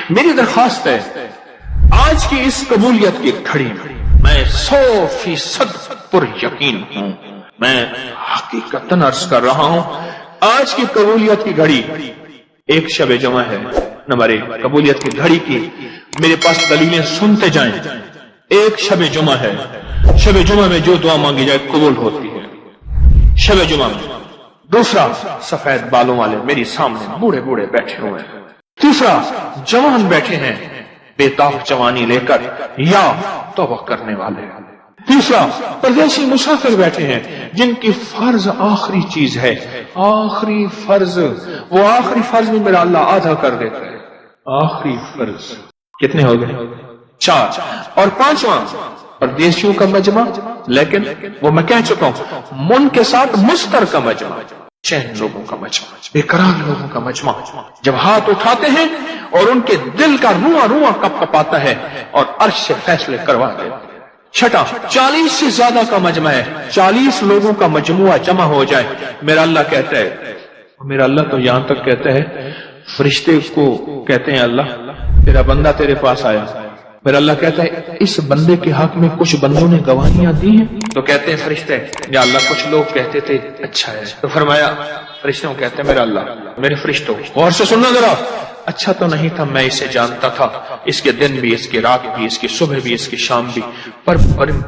میری درخواست ہے آج کی اس قبولیت کی گھڑی میں 100% پر یقین ہوں، میں حقیقتاً عرض کر رہا ہوں، آج کی قبولیت کی گھڑی ایک شب جمعہ ہے۔ نمبر 1 قبولیت کی گھڑی کی میرے پاس دلیلیں سنتے جائیں۔ ایک شب جمعہ ہے، شب جمعہ میں جو دعا مانگی جائے قبول ہوتی ہے شب جمعہ میں۔ دوسرا، سفید بالوں والے میری سامنے بوڑھے بوڑھے بیٹھے ہوئے ہیں۔ تیسرا، جوان بیٹھے ہیں بے تاب جوانی لے کر یا توبہ کرنے والے۔ تیسرا، پردیسی مسافر بیٹھے ہیں جن کی فرض آخری چیز ہے، آخری فرض، وہ آخری فرض میں میرا اللہ آدھا کر دیتا ہے۔ آخری فرض کتنے ہو گئے؟ 4۔ اور 5واں پردیسیوں کا مجمع، لیکن وہ میں کہہ چکا ہوں من کے ساتھ مستر کا مجمع، چین لوگوں کا مجمع، بے قرار لوگوں کا مجمع، جب ہاتھ اٹھاتے ہیں اور ان کے دل کا رواں رواں کپ کپاتا ہے اور عرش سے فیصلے کروا دیتے ہیں۔ چھٹا، 40 سے زیادہ کا مجمع ہے، 40 لوگوں کا مجموعہ جمع ہو جائے، میرا اللہ کہتا ہے، میرا اللہ تو یہاں تک کہتا ہے فرشتے کو کہتے ہیں اللہ تیرا بندہ تیرے پاس آیا، میرا اللہ کہتا ہے اس بندے کے حق میں کچھ بندوں نے گواہیاں دی ہیں، تو کہتے ہیں فرشتے یا اللہ کچھ لوگ کہتے تھے اچھا ہے، تو فرمایا فرشتوں کہتے ہیں میرا اللہ میرے فرشتوں غور سے سننا ذرا، اچھا تو نہیں تھا، میں اسے جانتا تھا، اس کے دن بھی، اس کی رات بھی، اس کی صبح بھی، اس کی شام بھی، پر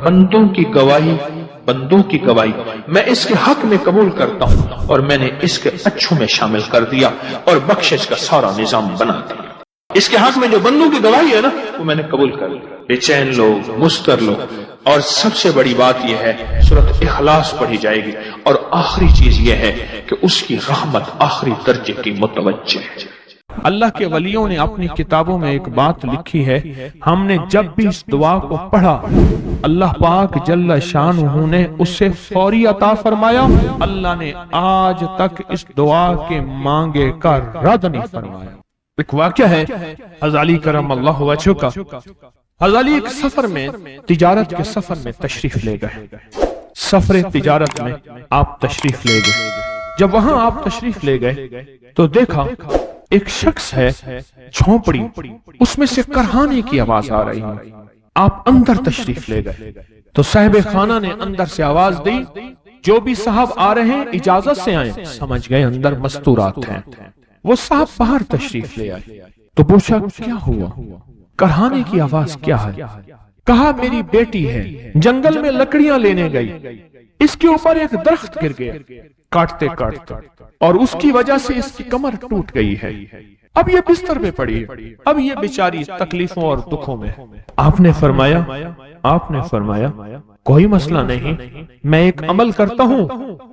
بندوں کی گواہی، بندوں کی گواہی میں اس کے حق میں قبول کرتا ہوں، اور میں نے اس کے اچھوں میں شامل کر دیا اور بخشش کا سارا نظام بنا دیا۔ اس کے حق میں جو بندوں کی گواہی ہے نا وہ میں نے قبول کر لی۔ بے چین لوگ، مستر لوگ، اور سب سے بڑی بات یہ ہے سورۃ اخلاص پڑھی جائے گی، اور آخری چیز یہ ہے کہ اس کی رحمت آخری درجے کی متوجہ ہے۔ اللہ کے ولیوں نے اپنی کتابوں میں ایک بات لکھی ہے، ہم نے جب بھی اس دعا کو پڑھا اللہ پاک جل شانہ نے اسے فوری عطا فرمایا، اللہ نے آج تک اس دعا کے مانگے کا رد نہیں فرمایا۔ ایک واقعہ ہے غزالی کرم اللہ وجہہ کا، غزالی ایک سفر میں، تجارت کے سفر میں تشریف لے گئے، سفر تجارت میں آپ تشریف لے گئے۔ جب وہاں آپ تشریف لے گئے تو دیکھا ایک شخص ہے جھونپڑی، اس میں سے کرہانے کی آواز آ رہی ہے، آپ اندر تشریف لے گئے تو صاحب خانہ نے اندر سے آواز دی جو بھی صاحب آ رہے ہیں اجازت سے آئیں، سمجھ گئے اندر مستورات ہیں۔ وہ صاحب باہر تشریف لے آئے تو پوچھا کیا ہوا، کرہانے کی آواز کیا ہے؟ کہا میری بیٹی ہے، جنگل میں لکڑیاں لینے گئی، اس کے اوپر ایک درخت گر گیا کاٹتے کاٹتے، اور اس کی وجہ سے اس کی کمر ٹوٹ گئی ہے، اب یہ بستر پہ پڑی ہے، اب یہ بیچاری تکلیفوں اور دکھوں میں۔ آپ نے فرمایا کوئی مسئلہ نہیں، میں ایک عمل کرتا ہوں،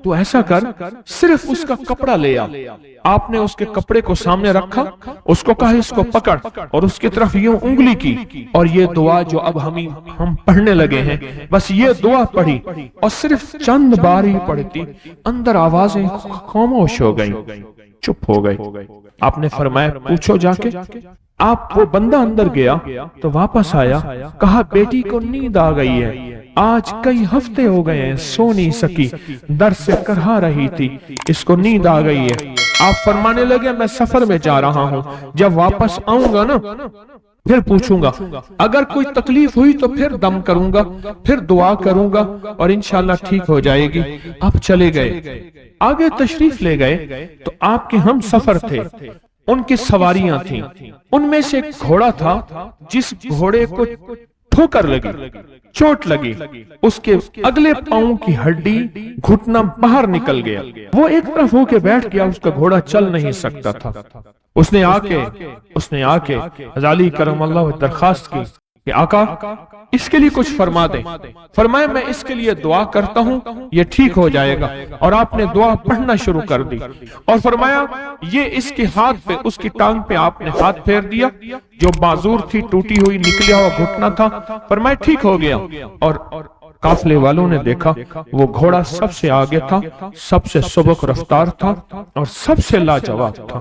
تو ایسا کر صرف اس کا کپڑا لے آ۔ آپ نے اس کے کپڑے کو سامنے رکھا، اس کو کہا اس کو پکڑ، اور اس کی طرف یوں انگلی کی، اور یہ دعا جو اب ہم پڑھنے لگے ہیں، بس یہ دعا پڑھی، اور صرف چند بار ہی پڑھتی اندر آوازیں خاموش ہو گئیں، چپ ہو گئی۔ آپ نے فرمایا پوچھو جا کے۔ آپ وہ بندہ اندر گیا تو واپس آیا، کہا بیٹی کو نیند آ گئی ہے، آج کئی ہفتے ہو گئے ہیں سو نہیں سکی، در سے کرہا رہی تھی، اس کو نیند آ گئی ہے۔ آپ فرمانے لگے میں سفر میں جا رہا ہوں، جب واپس آؤں گا نا پھر پوچھوں گا، اگر کوئی تکلیف ہوئی تو پھر دم کروں گا، پھر دعا کروں گا اور انشاءاللہ ٹھیک ہو جائے گی۔ آپ چلے گئے، آگے تشریف لے گئے تو آپ کے ہم سفر تھے، ان کی سواریاں تھیں، ان میں سے ایک گھوڑا تھا جس گھوڑے کو ٹھوکر لگی، چوٹ لگی، اس کے اگلے پاؤں کی ہڈی گھٹنا باہر نکل گیا، وہ ایک طرف ہو کے بیٹھ گیا، اس کا گھوڑا چل نہیں سکتا تھا۔ اس نے آ کے غزالی کرم اللہ درخواست کی کہ آقا اس کے لیے کچھ فرما دیں۔ فرمایا میں اس کے لیے دعا کرتا ہوں، یہ ٹھیک ہو جائے گا، اور آپ نے دعا پڑھنا شروع کر دی، اور فرمایا یہ اس کے ہاتھ پہ، اس کی ٹانگ پہ آپ نے ہاتھ پھیر دیا، جو معذور تھی ٹوٹی ہوئی نکلیا ہوا گھٹنا تھا، فرمایا ٹھیک ہو گیا۔ اور قافلے والوں نے دیکھا وہ گھوڑا سب سے آگے تھا، سب سے سبک رفتار تھا اور سب سے لاجواب تھا۔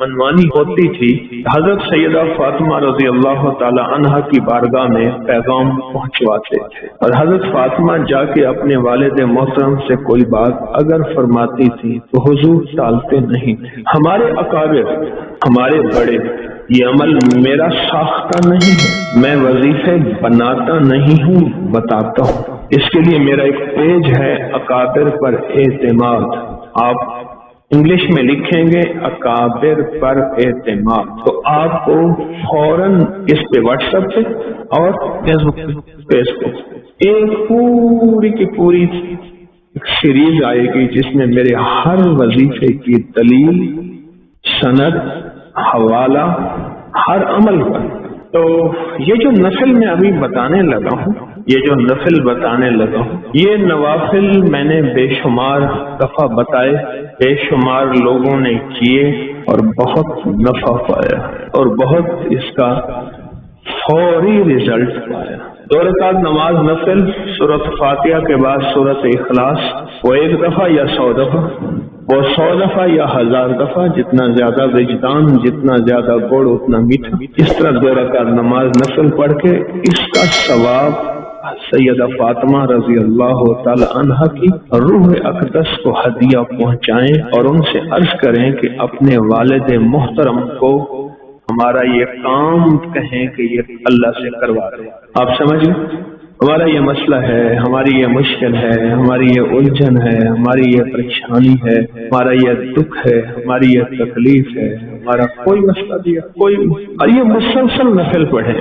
منمانی ہوتی تھی، حضرت سیدہ فاطمہ رضی اللہ تعالی عنہا کی بارگاہ میں پیغام پہنچواتے تھے، اور حضرت فاطمہ جا کے اپنے والد محترم سے کوئی بات اگر فرماتی تھی تو حضور ٹالتے نہیں تھے۔ ہمارے اکابر، ہمارے بڑے، یہ عمل میرا ساختہ نہیں ہے، میں وظیفے بناتا نہیں ہوں، بتاتا ہوں۔ اس کے لیے میرا ایک پیج ہے، اکابر پر اعتماد، آپ انگلش میں لکھیں گے اکابر پر اعتماد، تو آپ کو فوراً اس پہ واٹس ایپ پہ اور فیس بک ایک پوری کی پوری ایک سیریز آئے گی جس میں میرے ہر وظیفے کی دلیل، سند، حوالہ، ہر عمل پر۔ تو یہ جو نفل میں ابھی بتانے لگا ہوں، یہ نوافل میں نے بے شمار دفعہ بتائے، بے شمار لوگوں نے کیے اور بہت نفع پایا اور بہت اس کا فوری رزلٹ پایا۔ 2 رکعت نماز نفل، سورۃ فاتحہ کے بعد سورۃ اخلاص، وہ 1 دفعہ یا 100 دفعہ، وہ 100 دفعہ یا 1000 دفعہ، جتنا زیادہ وجدان، جتنا زیادہ گڑ اتنا میٹھا۔ اس طرح 2 رکعت نماز نفل پڑھ کے اس کا ثواب سیدہ فاطمہ رضی اللہ تعالی عنہا کی روح اقدس کو ہدیہ پہنچائیں اور ان سے عرض کریں کہ اپنے والد محترم کو ہمارا یہ کام کہیں کہ یہ اللہ سے کروا دیں۔ آپ سمجھ لیں، ہمارا یہ مسئلہ ہے، ہماری یہ مشکل ہے، ہماری یہ الجھن ہے، ہماری یہ پریشانی ہے، ہمارا یہ دکھ ہے، ہماری یہ تکلیف ہے، ہمارا کوئی مسئلہ دیا کوئی، اور یہ مسلسل نفل پڑھے،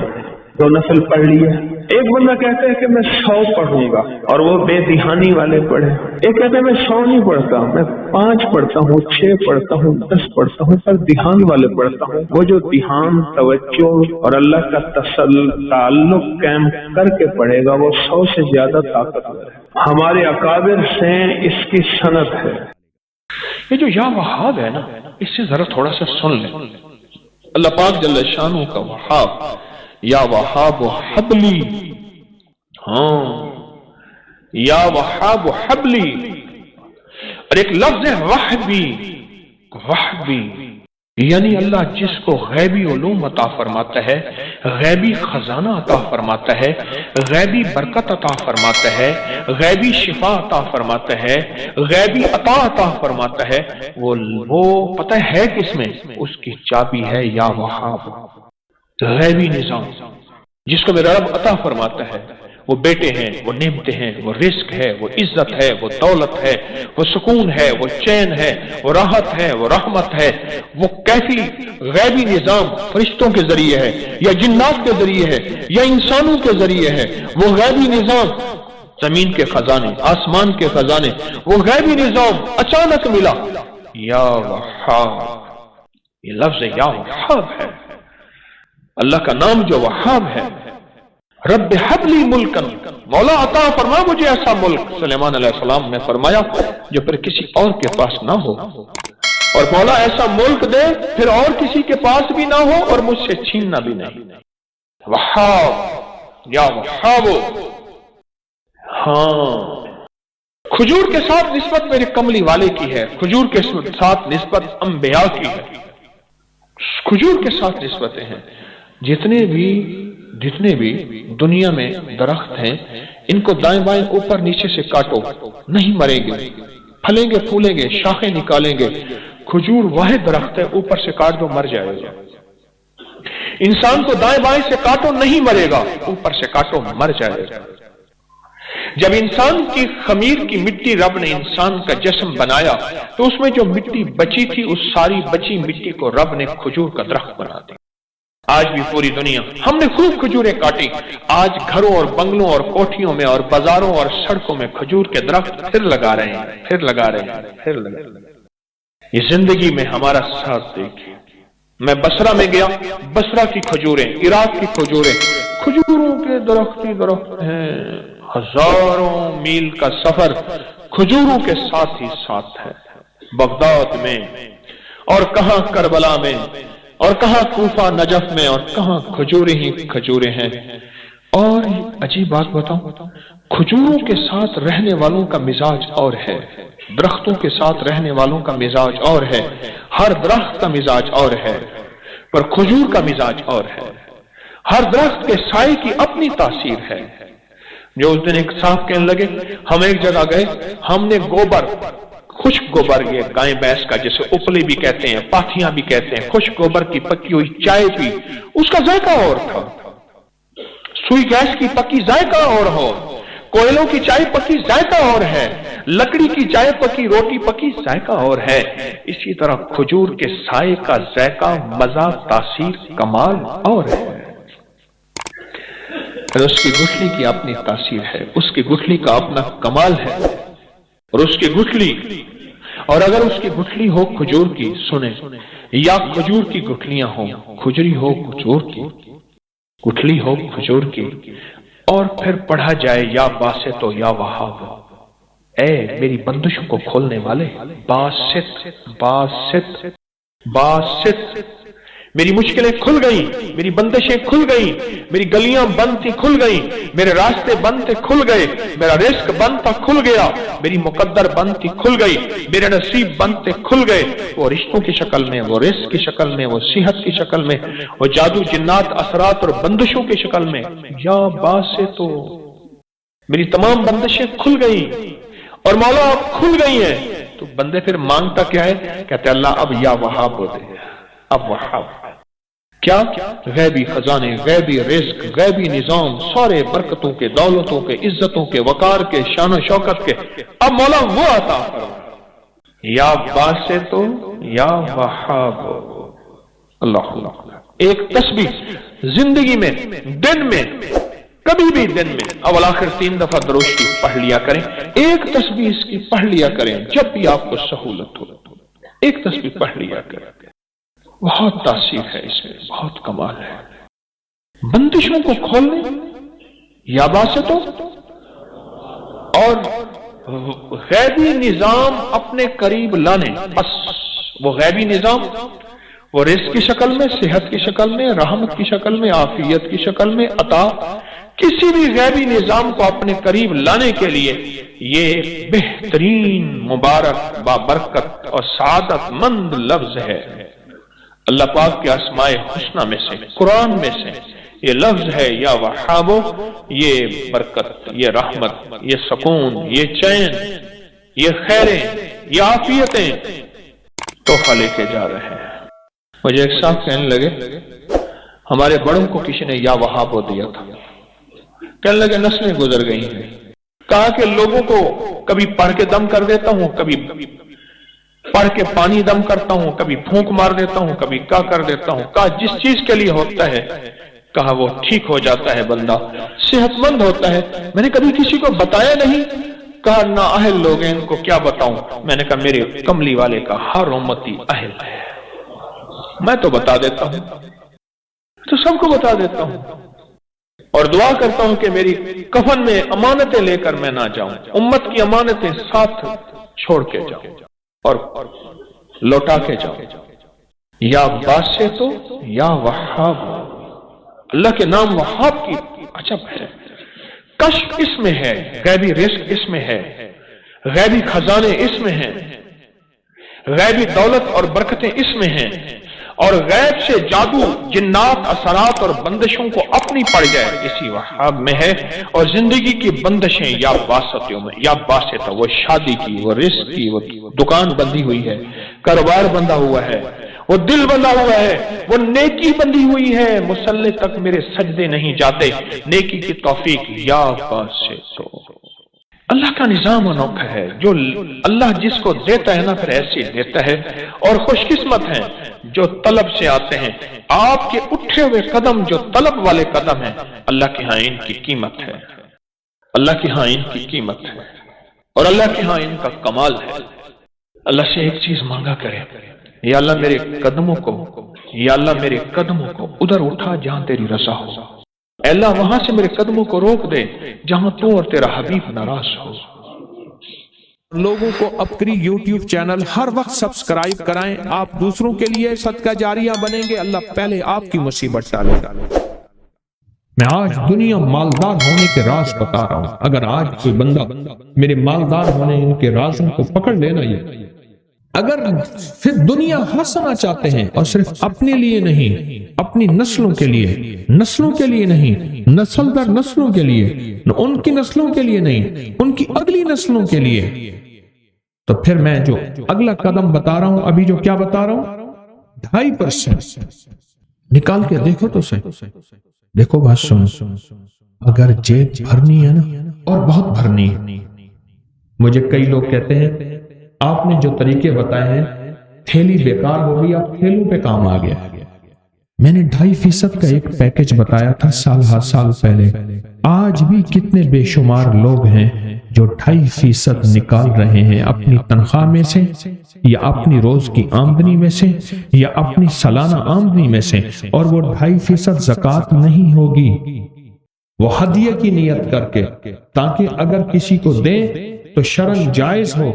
2 نفل پڑھ لیے۔ ایک بندہ کہتا ہے کہ میں 100 پڑھوں گا اور وہ بے دھیانی والے پڑھے، ایک کہتا ہے میں 100 نہیں پڑھتا، میں 5 پڑھتا ہوں، 6 پڑھتا ہوں، 10 پڑھتا ہوں، پر دھیان والے پڑھتا ہوں۔ وہ جو دھیان، توجہ اور اللہ کا تعلق قائم کر کے پڑھے گا وہ 100 سے زیادہ طاقتور ہے۔ ہمارے اکابر سے اس کی سند ہے۔ یہ جو یا وہاب ہے نا، اس سے ذرا تھوڑا سا سن لیں۔ اللہ پاک جل شانہ کا وہاب، یا وہاب حبلی، ہاں یا وہاب حبلی، اور ایک لفظ ہے وحبی، وحبی یعنی اللہ جس کو غیبی علوم عطا فرماتا ہے، غیبی خزانہ عطا فرماتا ہے، غیبی برکت عطا فرماتا ہے، غیبی شفا عطا فرماتا ہے، غیبی عطا فرماتا ہے، وہ پتہ ہے کس میں؟ اس کی چابی ہے یا وہاب، غیبی نظام جس کو میرا رب عطا فرماتا ہے۔ وہ بیٹے ہیں، وہ نعمتیں ہیں، وہ رزق ہے، وہ عزت ہے، وہ دولت ہے، وہ سکون ہے، وہ چین ہے، وہ راحت ہے، وہ رحمت ہے۔ وہ کیفی غیبی نظام فرشتوں کے ذریعے ہے یا جنات کے ذریعے ہے یا انسانوں کے ذریعے ہے، وہ غیبی نظام، زمین کے خزانے، آسمان کے خزانے، وہ غیبی نظام اچانک ملا۔ یا وہاب، یہ لفظ یا وہاب ہے، اللہ کا نام جو وہاب ہے۔ رب حبلی ملکن، مولا عطا فرما مجھے ایسا ملک، سلیمان علیہ السلام نے فرمایا جو پھر کسی اور کے پاس نہ ہو، اور مولا ایسا ملک دے پھر اور کسی کے پاس بھی نہ ہو اور مجھ سے چھیننا بھی نہیں۔ وہاب، یا وہاب، ہاں کھجور کے ساتھ نسبت میرے کملی والے کی ہے، کھجور کے ساتھ نسبت انبیاء کی ہے، کھجور کے ساتھ نسبتیں ہیں۔ جتنے بھی دنیا میں درخت ہیں، ان کو دائیں بائیں اوپر نیچے سے کاٹو، نہیں مریں گے، پھلیں گے، پھولیں گے، شاخیں نکالیں گے۔ کھجور واحد درخت ہے، اوپر سے کاٹ دو مر جائے گا۔ انسان کو دائیں بائیں سے کاٹو نہیں مرے گا، اوپر سے کاٹو مر جائے گا۔ جب انسان کی خمیر کی مٹی رب نے انسان کا جسم بنایا تو اس میں جو مٹی بچی تھی، اس ساری بچی مٹی کو رب نے کھجور کا درخت بنا دیا۔ آج بھی پوری دنیا ہم نے خوب کھجوریں کاٹی، آج گھروں اور بنگلوں اور کوٹھیوں میں اور بازاروں اور سڑکوں میں کھجور کے درخت پھر لگا رہے ہیں، پھر لگا رہے ہیں، پھر لگا رہے ہیں۔ یہ زندگی میں ہمارا ساتھ دیکھیے۔ میں بصرہ میں گیا، بصرہ کی کھجوریں، عراق کی کھجوریں، کھجوروں کے درخت ہی درخت ہیں، ہزاروں میل کا سفر کھجوروں کے ساتھ ہی ساتھ ہے۔ بغداد میں اور کہاں کربلا میں اور کہاں کوفہ نجف میں اور کہاں کھجوریں ہی کھجوریں ہیں۔ اور عجیب بات بتاؤں، کھجوروں کے ساتھ رہنے والوں کا مزاج اور ہے، درختوں کے ساتھ رہنے والوں کا مزاج اور ہے۔ ہر درخت کا مزاج اور ہے، پر کھجور کا مزاج اور ہے۔ ہر درخت کے سائے کی اپنی تاثیر ہے۔ جو اس دن ایک صاحب کہنے لگے، ہم ایک جگہ گئے، ہم نے گوبر، خشک گوبر، یہ گائے بھینس کا جسے اپلی بھی کہتے ہیں، پاتھیاں بھی کہتے ہیں، خشک گوبر کی پکی ہوئی چائے پی، اس کا ذائقہ اور تھا۔ سوئی گیس کی پکی ذائقہ اور ہو، کوئلوں کی چائے پکی ذائقہ اور ہے، لکڑی کی چائے پکی، روٹی پکی ذائقہ اور ہے۔ اسی طرح کھجور کے سائے کا ذائقہ، مزہ، تاثیر، کمال اور ہے۔ اس کی گٹھلی کی اپنی تاثیر ہے، اس کی گٹھلی کا اپنا کمال ہے، اور اس کی گٹھلی، اور اگر اس کی گٹھلی ہو کھجور کی، سنیں، یا کھجور کی گٹھلیاں ہوں، کھجری ہو کھجور کی، گٹھلی ہو کھجور کی، اور پھر پڑھا جائے یا باسط و یا وہاب، اے میری بندشوں کو کھولنے والے، باسط باسط باسط، میری مشکلیں کھل گئیں، میری بندشیں کھل گئیں، میری گلیاں بند تھی کھل گئیں، میرے راستے بند تھے کھل گئے، میرا رزق بند تھا کھل گیا، میری مقدر بند تھی کھل گئی، میرے نصیب بند تھے کھل گئے، وہ رشتوں کی شکل میں، وہ رزق کی شکل میں، وہ صحت کی شکل میں، وہ جادو، جنات، اثرات اور بندشوں کی شکل میں، یا باسطو، میری تمام بندشیں کھل گئیں، اور مولا اب کھل گئی ہیں۔ تو بندے پھر مانگتا کیا ہے؟ کہتے اللہ اب یا وہاب ہو دے، اب وہاب، کیا؟ غیبی خزانے، غیبی رزق، غیبی نظام، سارے برکتوں کے، دولتوں کے، عزتوں کے، وقار کے، شان و شوکت کے، اب مولا وہ عطا فرما، یا باسطو یا وہاب۔ اللہ اللہ، ایک تسبیح زندگی میں، دن میں، کبھی بھی دن میں اول آخر 3 دفعہ درود شریف پڑھ لیا کریں، ایک تسبیح اس کی پڑھ لیا کریں، جب بھی آپ کو سہولت ہو ایک تسبیح پڑھ لیا کریں، بہت تاثیر ہے اس میں، بہت کمال ہے۔ بندشوں کو کھولنے، یا باسطو، اور غیبی نظام اپنے قریب لانے، بس وہ غیبی نظام، وہ رزق کی شکل میں، صحت کی شکل میں، رحمت کی شکل میں، عافیت کی شکل میں، عطا، کسی بھی غیبی نظام کو اپنے قریب لانے کے لیے یہ ایک بہترین، مبارک، بابرکت اور سعادت مند لفظ ہے۔ اللہ پاک کے اسماء حسنہ میں سے، قرآن میں سے یہ لفظ ہے، یا وہابو، یہ برکت، یہ رحمت، یہ سکون، یہ چین، یہ خیریں، یہ عافیتیں تحفہ لے کے جا رہے ہیں۔ مجھے ایک صاحب کہنے لگے، ہمارے بڑوں کو کسی نے یا وہابو دیا تھا، کہنے لگے نسلیں گزر گئی ہیں، کہا کہ لوگوں کو کبھی پڑھ کے دم کر دیتا ہوں، کبھی پڑھ کے پانی دم کرتا ہوں، کبھی پھونک مار دیتا ہوں، کبھی کیا کر دیتا ہوں، کہا جس چیز کے لیے ہوتا ہے، کہا وہ ٹھیک ہو جاتا ہے، بندہ صحت مند ہوتا ہے۔ میں نے کبھی کسی کو بتایا نہیں، کہا نا اہل لوگ ہیں، ان کو کیا بتاؤں؟ میں نے کہا میرے کملی والے کا ہر امتی اہل ہے، میں تو بتا دیتا ہوں، تو سب کو بتا دیتا ہوں، اور دعا کرتا ہوں کہ میری کفن میں امانتیں لے کر میں نہ جاؤں، امت کی امانتیں ساتھ چھوڑ کے جاؤں اور لوٹا کے جاؤ، یا باسطو یا وہاب۔ اللہ کے نام وہاب کی عجب ہے، کشف اس میں ہے، غیبی رزق اس میں ہے، غیبی خزانے اس میں ہیں، غیبی دولت اور برکتیں اس میں ہیں، اور غیب سے جادو، جنات، اثرات اور بندشوں کو اپنی پڑ جائے اسی وہاب میں ہے۔ اور زندگی کی بندشیں یا باسطوں میں، یا باسطہ، وہ شادی کی، وہ رزق کی، وہ دکان بندی ہوئی ہے، کاروبار بندہ ہوا ہے، وہ دل بندہ ہوا ہے، وہ نیکی بندی ہوئی ہے، مسلح تک میرے سجدے نہیں جاتے، نیکی کی توفیق یا باسطو۔ اللہ کا نظام انوکھا ہے، جو اللہ جس کو دیتا ہے نا پھر ایسے دیتا ہے، اور خوش قسمت ہیں جو طلب سے آتے ہیں۔ آپ کے اٹھے ہوئے قدم جو طلب والے قدم ہیں، اللہ کے ہاں ان کی قیمت ہے، اللہ کے ہاں ان کی قیمت ہے، اور اللہ کے ہاں ان کا کمال ہے۔ اللہ سے ایک چیز مانگا کرے، یا اللہ میرے قدموں کو، یا اللہ میرے قدموں کو ادھر اٹھا جہاں تیری رضا ہو، اے اللہ وہاں سے میرے قدموں کو روک دے جہاں تو اور تیرا حبیب ناراض ہو۔ لوگوں کو اپنی یوٹیوب چینل ہر وقت سبسکرائب کرائیں، آپ دوسروں کے لیے صدقہ جاریہ بنیں گے، اللہ پہلے آپ کی مصیبت ڈالے گا۔ میں آج دنیا مالدار ہونے کے راز بتا رہا ہوں، اگر آج کوئی بندہ میرے مالدار ہونے ان کے رازوں کو پکڑ لینا، یہ اگر پھر دنیا ہنسنا چاہتے ہیں اور صرف اپنے لیے نہیں، اپنی نسلوں کے لیے نہیں، نسل در نسلوں کے لیے، ان کی نسلوں کے لیے نہیں، ان کی اگلی نسلوں کے لیے، تو پھر میں جو اگلا قدم بتا رہا ہوں، ابھی جو کیا بتا رہا ہوں، 2.5% نکال کے دیکھو تو صحیح، دیکھو بات سن، اگر جیب بھرنی ہے نا، اور بہت بھرنی ہے، مجھے کئی لوگ کہتے ہیں آپ نے جو طریقے بتائے ہیں تھیلی بیکار ہو گئی، اب تھیلوں پہ کام آ گیا۔ میں نے 2.5% کا ایک پیکج بتایا تھا سال پہلے، آج بھی کتنے بے شمار لوگ ہیں جو 2.5% نکال رہے ہیں اپنی تنخواہ میں سے، یا اپنی روز کی آمدنی میں سے، یا اپنی سالانہ آمدنی میں سے، اور وہ 2.5% زکوٰۃ نہیں ہوگی، وہ ہدیہ کی نیت کر کے، تاکہ اگر کسی کو دیں تو شرعاً جائز ہو۔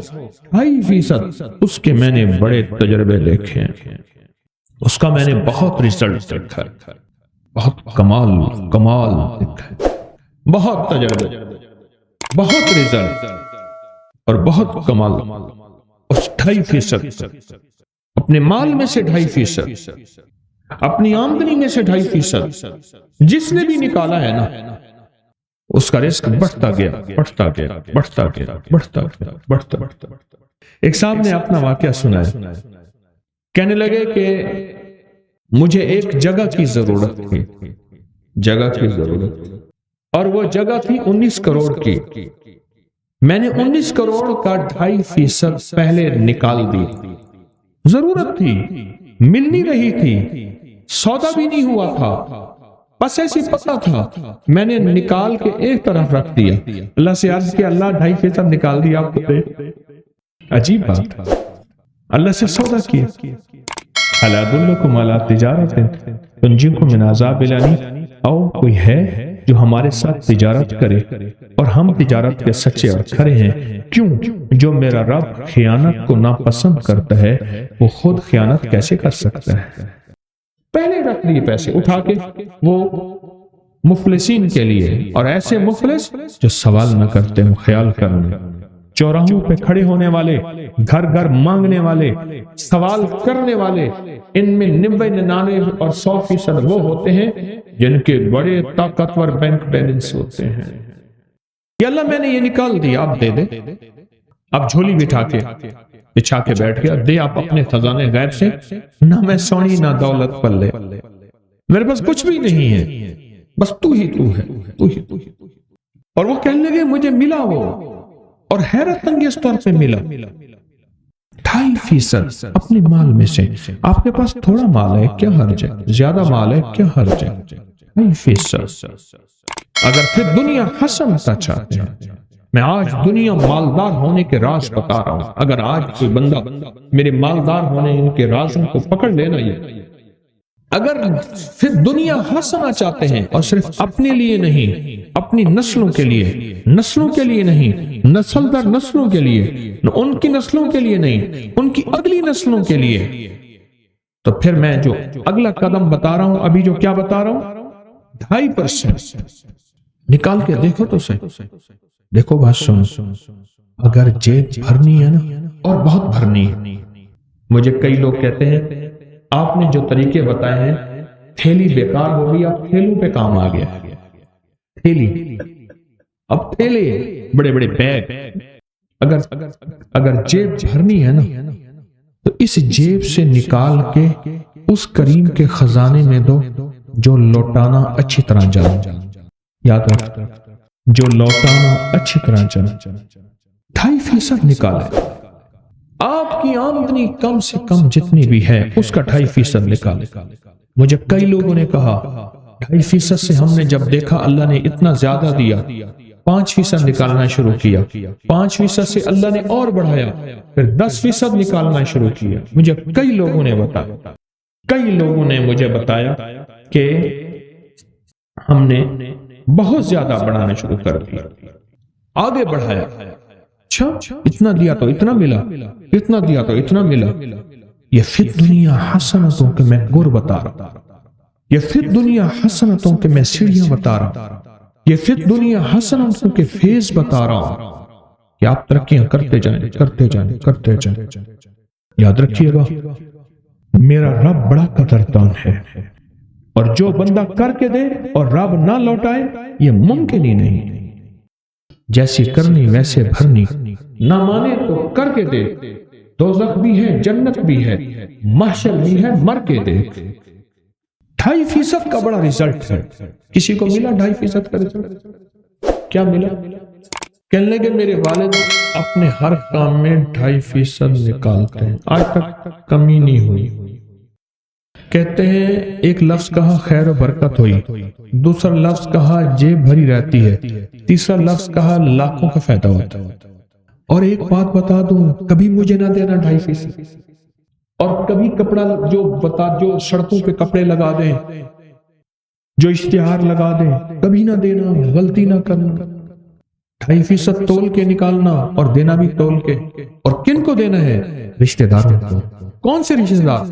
2.5% اس کے میں نے بڑے تجربے دیکھے ہیں، اس کا میں نے بہت ریزلٹ دیکھا ہے، بہت کمال دیکھا ہے، بہت تجربے، بہت ریزلٹ اور بہت کمال۔ اس 2.5% اپنے مال میں سے 2.5%، اپنی آمدنی میں سے 2.5% جس نے بھی نکالا ہے نا، اس کا رزق بڑھتا گیا۔ ایک صاحب نے اپنا واقعہ سنا ہے، کہنے لگے کہ مجھے ایک جگہ کی ضرورت تھی، اور وہ جگہ تھی 19 کروڑ کی، میں نے 19 کروڑ کا 2.5% پہلے نکال دی، ضرورت تھی، مل نہیں رہی تھی، سودا بھی نہیں ہوا تھا، بس ایسی پتہ تھا، میں نے نکال کے ایک طرف رکھ دیا، اللہ سے عرض کیا اللہ 2.5% نکال دیا آپ کو دے، عجیب بات، اللہ سے سودا کیا، الا ادلکم علی تجارت تنجیکم من عذاب الیم، او کوئی ہے جو ہمارے ساتھ تجارت کرے اور ہم تجارت کے سچے اور کھرے ہیں، کیوں؟ جو میرا رب خیانت کو ناپسند کرتا ہے وہ خود خیانت کیسے کر سکتا ہے؟ پہلے رکھ دیے پیسے اٹھا کے وہ مفلسین کے لیے، اور ایسے مفلس جو سوال نہ کرتے ہوں، خیال کرنے، چوراہوں پہ کھڑے ہونے والے، گھر گھر مانگنے والے، سوال کرنے والے، ان میں 99 اور 100% وہ ہوتے ہیں جن کے بڑے طاقتور بینک بیلنس ہوتے ہیں، کہ اللہ میں نے یہ نکال دیا، آپ دے دے، اب جھولی بچھا کے بیٹھ گیا، دے آپ اپنے خزانے غیب سے، نہ میں سونی نہ دولت پلے، میرے پاس کچھ بھی نہیں ہے، بس تو ہی ہے۔ اور وہ کہنے لگے مجھے ملا وہ، اور حیرت انگیز طور پہ ملا 2.5% اپنے مال میں سے۔ آپ کے پاس تھوڑا مال ہے کیا حرج ہے، زیادہ مال ہے کیا حرج ہے، 2.5%۔ اگر پھر دنیا حسنتا چاہتے ہیں، میں آج دنیا مالدار ہونے کے راز بتا رہا ہوں، اگر آج کوئی بندہ میرے مالدار ہونے کے رازوں کو پکڑ لینا، یہ اگر پھر دنیا ہنسنا چاہتے ہیں اور صرف اپنے لیے نہیں، اپنی نسلوں کے لیے نہیں، نسل در نسلوں کے لیے، ان کی نسلوں کے لیے نہیں، ان کی اگلی نسلوں کے لیے، تو پھر میں جو اگلا قدم بتا رہا ہوں، ابھی جو کیا بتا رہا ہوں، 2.5% نکال کے دیکھو تو صحیح، دیکھو بات سن، اگر جیب بھرنی ہے نا، اور بہت بھرنی ہے، مجھے کئی لوگ کہتے ہیں آپ نے جو طریقے بتائے ہیں تھیلی بیکار ہو گئی، اب تھیلوں پہ کام آ گیا، تھیلی، اب تھیلے، بڑے بڑے بیگ، اگر جیب بھرنی ہے نا تو اس جیب سے نکال کے اس کریم کے خزانے میں دو جو لوٹانا اچھی طرح جانے، یاد رکھ، جو لوٹانا اچھی طرح جانے، 2.5% نکالے، آپ کی آمدنی کم سے کم جتنی بھی ہے اس کا 2.5% نکالے۔ مجھے کئی لوگوں نے کہا 2.5% سے ہم نے جب دیکھا اللہ نے اتنا زیادہ دیا، 5% نکالنا شروع کیا، 5% سے اللہ نے اور بڑھایا، پھر 10% نکالنا شروع کیا۔ مجھے کئی لوگوں نے مجھے بتایا کہ ہم نے بہت زیادہ بڑھانا شروع کر دیا، آگے بڑھایا، اچھا اتنا دیا تو اتنا ملا، اتنا دیا تو اتنا ملا۔ یہ فی دنیا حسنتوں کے میں گر بتا رہا، یہ فی دنیا حسنتوں کے میں سیڑھیاں بتا رہا، یہ فی دنیا حسنتوں کے فیض بتا رہا ہوں کہ آپ ترقیاں کرتے جائیں۔ یاد رکھیے گا، میرا رب بڑا قدردان ہے، اور جو بندہ کر کے دے اور رب نہ لوٹائے یہ ممکن ہی نہیں۔ جیسی کرنی ویسے بھرنی، نہ مانے تو کر کے دے، دوزخ بھی ہے جنت بھی ہے، محشر بھی ہے مر کے دے۔ 2.5% کا بڑا ریزلٹ ہے۔ کسی کو ملا 2.5% کا ریزلٹ؟ کیا ملا؟ کہنے لگے میرے والد اپنے ہر کام میں 2.5% نکالتے ہیں، آج تک کمی نہیں ہوئی۔ کہتے ہیں ایک لفظ کہا خیر و برکت ہوئی، دوسرا لفظ کہا جیب بھری رہتی ہے، تیسرا لفظ کہا لاکھوں کا فائدہ ہوتا ہے۔ اور ایک بات بتا دوں، کبھی مجھے نہ دینا 2.5%، اور کبھی کپڑا جو سڑکوں پہ کپڑے لگا دیں، جو اشتہار لگا دیں، کبھی نہ دینا، غلطی نہ کرنا۔ 2.5% تول کے نکالنا اور دینا بھی تول کے۔ اور کن کو دینا ہے؟ رشتہ داروں کو۔ کون سے رشتہ دار؟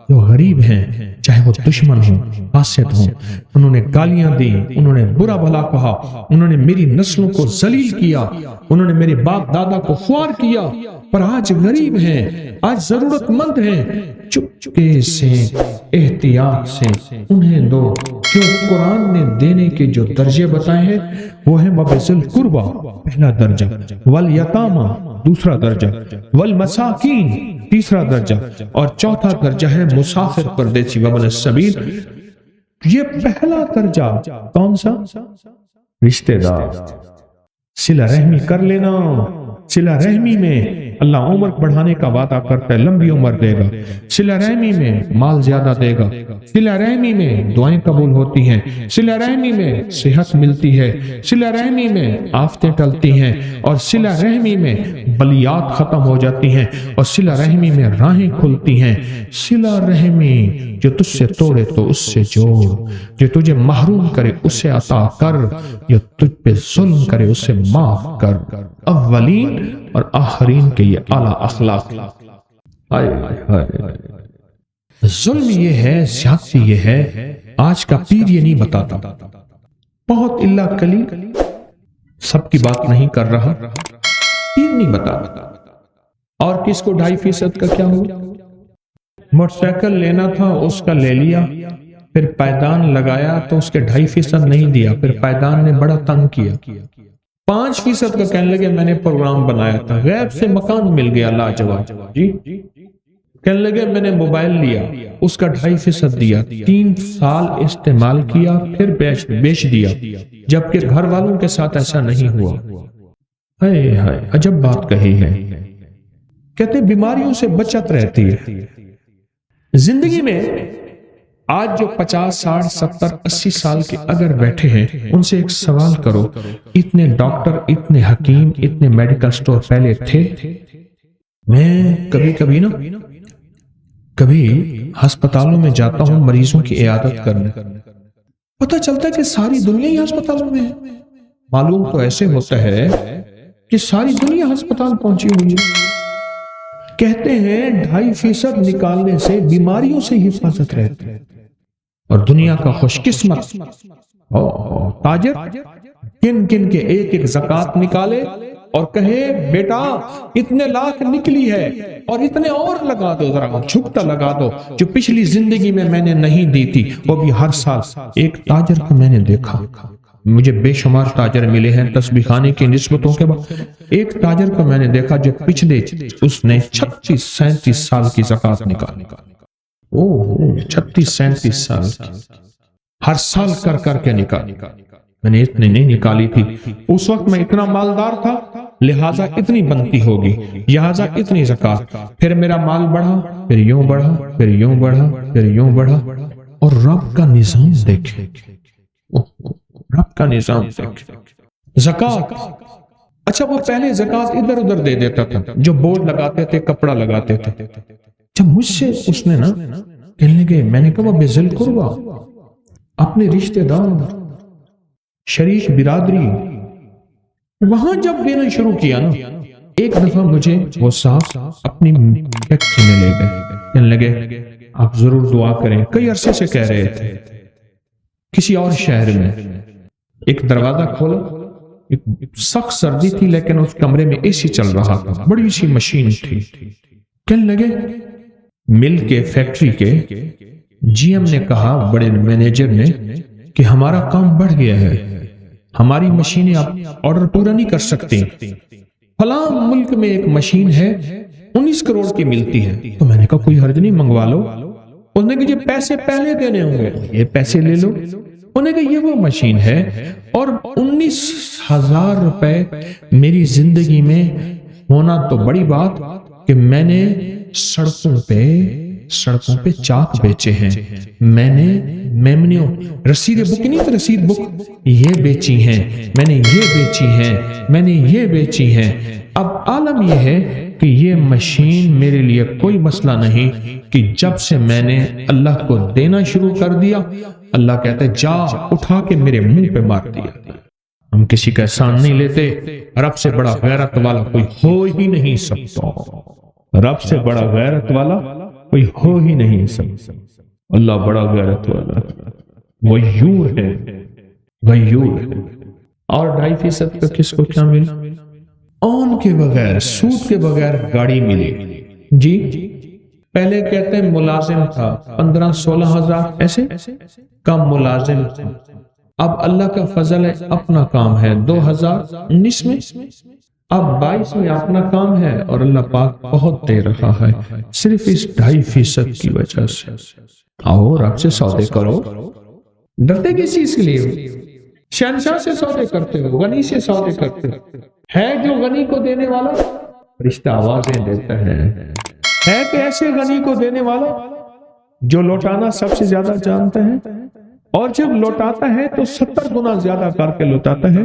جو غریب ہیں، چاہے وہ دشمن ہوں، حاسد ہوں۔ انہوں نے گالیاں دی، انہوں نے برا بھلا کہا، انہوں نے میری نسلوں کو ذلیل کیا، انہوں نے میرے باپ دادا کو خوار کیا، پر آج غریب ہیں، آج ضرورت مند ہیں، چپکے سے احتیاط سے انہیں دو۔ جو قرآن نے دینے کے جو درجے بتائے ہیں وہ ہیں وَبِذِل قُرْبَى پہلا درجہ، وَالْيَتَامَى دوسرا درجہ، وَالْمَسَاكِينَ تیسرا درجہ، اور چوتھا درجہ ہے مسافر پردیسی وابن السبیل۔ یہ پہلا درجہ کون سا؟ رشتہ دار۔ صلہ رحمی کر لینا۔ صلہ رحمی میں اللہ عمر بڑھانے کا وعدہ کرتا ہے، لمبی عمر دے گا۔ صلہ رحمی میں مال زیادہ دے گا۔ صلہ رحمی میں دعائیں قبول ہوتی ہیں۔ صلہ رحمی میں صحت ملتی ہے۔ صلہ رحمی میں آفتیں ٹلتی ہیں، اور صلہ رحمی میں بلیات ختم ہو جاتی ہیں، اور صلہ رحمی میں راہیں کھلتی ہیں۔ صلہ رحمی جو تجھ سے توڑے تو اس سے جوڑ، جو تجھے محروم کرے اسے عطا کر، جو تجھ پہ ظلم کرے اسے معاف کر۔ اولین اور آخرین کے یہ اعلیٰ اخلاق۔ ظلم یہ ہے، زیادتی یہ ہے، آج کا پیر یہ نہیں بتاتا، بہت اللہ کلی سب کی بات نہیں کر رہا، پیر نہیں بتاتا۔ اور کس کو 2.5% کا کیا ہوا؟ موٹر سائیکل لینا تھا، اس کا لے لیا، پھر پائیدان لگایا تو اس کے 2.5% نہیں دیا، پھر پائیدان نے بڑا تنگ کیا۔ 5% کا کہنے لگے میں نے پروگرام بنایا تھا، غیب سے مکان مل گیا لاجواب۔ جی کہنے لگے میں نے موبائل لیا، اس کا 2.5% دیا، 3 سال استعمال کیا، پھر بیچ دیا، جبکہ گھر والوں کے ساتھ ایسا نہیں ہوا۔ ہائے ہائے عجب بات کہی ہے۔ کہتے بیماریوں سے بچت رہتی ہے زندگی میں۔ آج جو 50 60 70 80 سال کے اگر بیٹھے ہیں، ان سے ایک سوال کرو، اتنے ڈاکٹر، اتنے حکیم، اتنے میڈیکل سٹور پہلے تھے؟ میں کبھی ہسپتالوں میں جاتا ہوں مریضوں کی عیادت کرنے، پتہ چلتا ہے کہ ساری دنیا ہی ہسپتالوں میں ہے۔ معلوم تو ایسے ہوتا ہے کہ ساری دنیا ہسپتال پہنچی ہوئی ہے۔ کہتے ہیں 2.5% نکالنے سے بیماریوں سے حفاظت رہتی ہے۔ اور دنیا کا خوش قسمت تاجر کن کن کے ایک زکات نکالے اور کہے بیٹا اتنے لاکھ نکلی ہے اور اتنے اور لگا دو، ذرا چھپتا لگا دو، جو پچھلی زندگی میں نے نہیں دی تھی وہ بھی ہر سال۔ ایک تاجر کو میں نے دیکھا، مجھے بے شمار تاجر ملے ہیں تسبیح خانے کی نسبتوں کے بعد، ایک تاجر کو میں نے دیکھا جو پچھلے اس نے 36 37 سال کی زکات نکالی۔ 36 37 سال کی، ہر سال کر کے نکالی۔ میں نے اتنے نہیں نکالی تھی، اس وقت میں اتنا مالدار تھا، لہٰذا اتنی بنتی ہوگی، لہٰذا اتنی زکات۔ پھر میرا مال بڑھا، پھر یوں بڑھا، پھر یوں بڑھا، پھر یوں بڑھا۔ اور رب کا نظام دیکھیں، رب کا نظام دیکھیں۔ زکات، اچھا وہ پہلے زکات ادھر ادھر دے دیتا تھا، جو بورڈ لگاتے تھے، کپڑا لگاتے تھے۔ جب مجھ سے اس نے کہنے لگے، میں نے کہا بِذِل قُرْبَى، اپنے رشتہ دار، شریک برادری، وہاں جب دینا شروع کیا ایک دفعہ مجھے وہ صاحب اپنی فیکٹری میں لے گئے، کہنے لگے آپ ضرور دعا کریں۔ کئی عرصے سے کہہ رہے تھے، کسی اور شہر میں ایک دروازہ کھولا، سخت سردی تھی لیکن اس کمرے میں اے سی چل رہا تھا، بڑی سی مشین تھی، کہنے لگے مل کے فیکٹری کے جی ایم نے کہا بڑے مینیجر نے کہ ہمارا کام بڑھ گیا ہے، ہماری مشینیں آپ آرڈر پورا نہیں کر سکتے، فلاں ملک میں ایک مشین ہے 19 کروڑ کی ملتی ہے۔ تو میں نے کہا کوئی حرج نہیں، منگوا لو۔ انہوں نے کہا یہ پیسے پہلے دینے ہوں گے، یہ پیسے لے لو۔ انہوں نے کہا یہ وہ مشین ہے اور 19,000 روپے میری زندگی میں ہونا تو بڑی بات کہ میں نے سڑکوں پہ چاک بیچے ہیں، میں نے میمنیوں رسید بک نہیں تو رسید بک یہ بیچی ہیں، میں نے یہ بیچی ہیں، میں نے یہ بیچی ہیں۔ اب عالم یہ ہے کہ یہ مشین میرے لیے کوئی مسئلہ نہیں کہ جب سے میں نے اللہ کو دینا شروع کر دیا، اللہ کہتا ہے جا اٹھا کے میرے منہ پہ مار دیا۔ ہم کسی کا احسان نہیں لیتے، رب سے بڑا غیرت والا کوئی ہو ہی نہیں سکتا، رب سے بڑا غیرت والا کوئی ہو ہی نہیں سکتا۔ اللہ بڑا غیرت والا غیور ہے، غیور ہے۔ اور 2.5% کا کس کو کیا ملا؟ اون کے بغیر، سود کے بغیر گاڑی ملی جی۔ پہلے کہتے ہیں ملازم تھا 15-16 ہزار، ایسے کم ملازم تھا۔ اب اللہ کا فضل ہے، اپنا کام ہے 2019 میں، اب 22 میں اپنا کام ہے، اور اللہ پاک بہت دے رہا ہے صرف اس 2.5% کی وجہ سے۔ آؤ رب سے سودے کرو، ڈرتے کس چیز کے لیے؟ شہنشاہ سے سودے کرتے ہو، غنی سے سودے کرتے ہو۔ ہے جو غنی کو دینے والا فرشتہ آوازیں دیتا ہے کہ ایسے غنی کو دینے والا جو لوٹانا سب سے زیادہ جانتا ہے، اور جب لوٹاتا ہے تو 70 گنا زیادہ کر کے لوٹاتا ہے،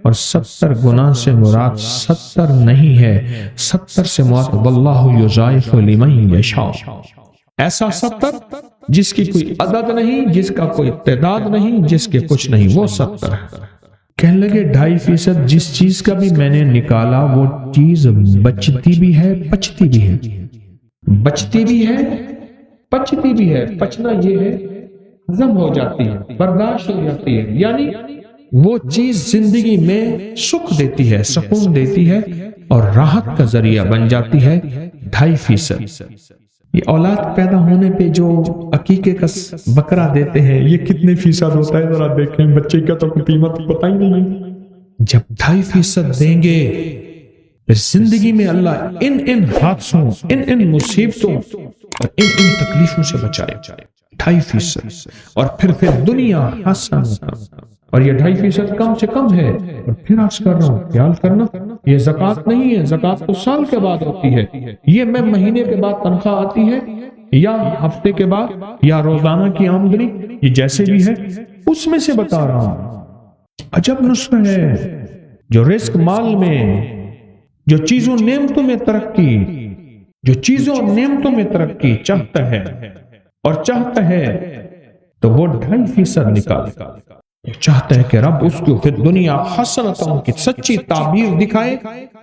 اور 70 گنا سے مراد 70 نہیں ہے، 70 سے مراد واللہ یضاعف لمن یشاء، ایسا 70 جس کی کوئی عدد نہیں، جس کا کوئی تعداد نہیں، جس کے کچھ نہیں، وہ 70 ہے۔ کہنے لگے 2.5% جس چیز کا بھی میں نے نکالا وہ چیز بچتی بھی ہے، پچتی بھی ہے، بچتی بھی ہے، پچتی بھی ہے۔ پچنا یہ ہے ہضم ہو جاتی ہے، برداشت ہو جاتی ہے، یعنی وہ چیز زندگی میں سکھ دیتی ہے، سکون دیتی ہے اور راحت کا ذریعہ بن جاتی ہے۔ 2.5% یہ اولاد پیدا ہونے پہ جو عقیقے کا بکرا دیتے ہیں یہ کتنے فیصد ہوتا ہے ذرا دیکھیں، بچے کا تو قیمت پتہ ہی نہیں۔ جب 2.5% دیں گے پھر زندگی میں اللہ ان حادثوں، ان مصیبتوں اور ان تکلیفوں سے بچائے۔ 2.5% اور پھر دنیا حسن، اور یہ 2.5% کم سے کم ہے۔ اور پھر عرض کر رہا ہوں خیال کرنا، یہ زکوٰۃ نہیں ہے، زکوٰۃ تو سال کے بعد ہوتی ہے، یہ میں مہینے کے بعد تنخواہ آتی ہے یا ہفتے کے بعد یا روزانہ کی آمدنی، یہ جیسے بھی ہے اس میں سے بتا رہا ہوں۔ عجب نسخہ ہے جو رزق مال میں، جو چیزوں نعمتوں میں ترقی، جو چیزوں نعمتوں میں ترقی چاہتا ہے اور چاہتا ہے تو وہ 2.5% نکالے، چاہتا ہے کہ رب اس کو پھر دنیا حسنتوں کی سچی تعبیر دکھائے،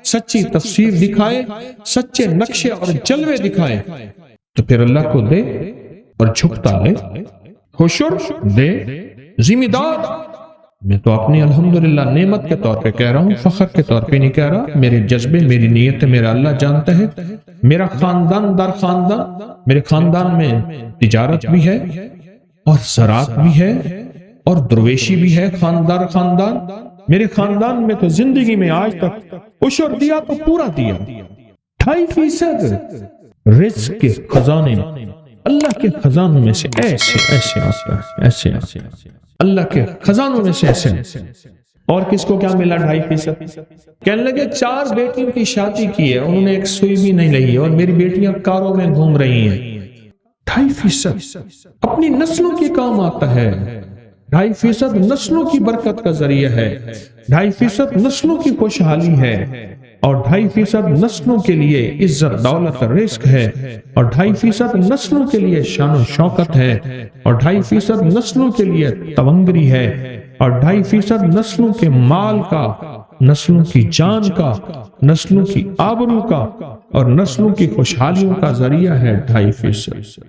سچی تفسیر دکھائے، سچے نقشے اور جلوے دکھائے، تو پھر اللہ کو دے اور جھکتا ہے، حشر دے، ذمہ دار۔ میں تو اپنی الحمدللہ نعمت کے طور پہ کہہ رہا ہوں، فخر کے طور پہ نہیں کہہ رہا، میرے جذبے، میری نیت میرا اللہ جانتا ہے۔ میرا خاندان در خاندان، میرے خاندان میں تجارت بھی ہے اور زراعت بھی ہے اور درویشی بھی ہے، خاندان خاندان۔ میرے خاندان میں تو زندگی میں آج تک عشر دیا تو پورا دیا۔ 2.5% رزق کے خزانے اللہ کے خزانوں میں سے ایسے آتا ہے، ایسے اللہ کے خزانوں میں سے ایسے۔ اور کس کو کیا ملا 2.5%؟ کہنے لگے 4 بیٹیوں کی شادی کی ہے، انہوں نے ایک سوئی بھی نہیں لئی ہے، اور میری بیٹیاں کاروں میں گھوم رہی ہیں۔ 2.5% اپنی نسلوں کے کام آتا ہے، 2.5% نسلوں کی برکت کا ذریعہ ہے، 2.5% نسلوں کی خوشحالی ہے، اور 2.5% نسلوں کے لیے عزت دولت رزق ہے، اور 2.5% نسلوں کے لیے شان و شوکت ہے، اور 2.5% نسلوں کے لیے تونگری ہے، اور 2.5% نسلوں کے مال کا، نسلوں کی جان کا، نسلوں کی آبرو کا اور نسلوں کی خوشحالیوں کا ذریعہ ہے 2.5%۔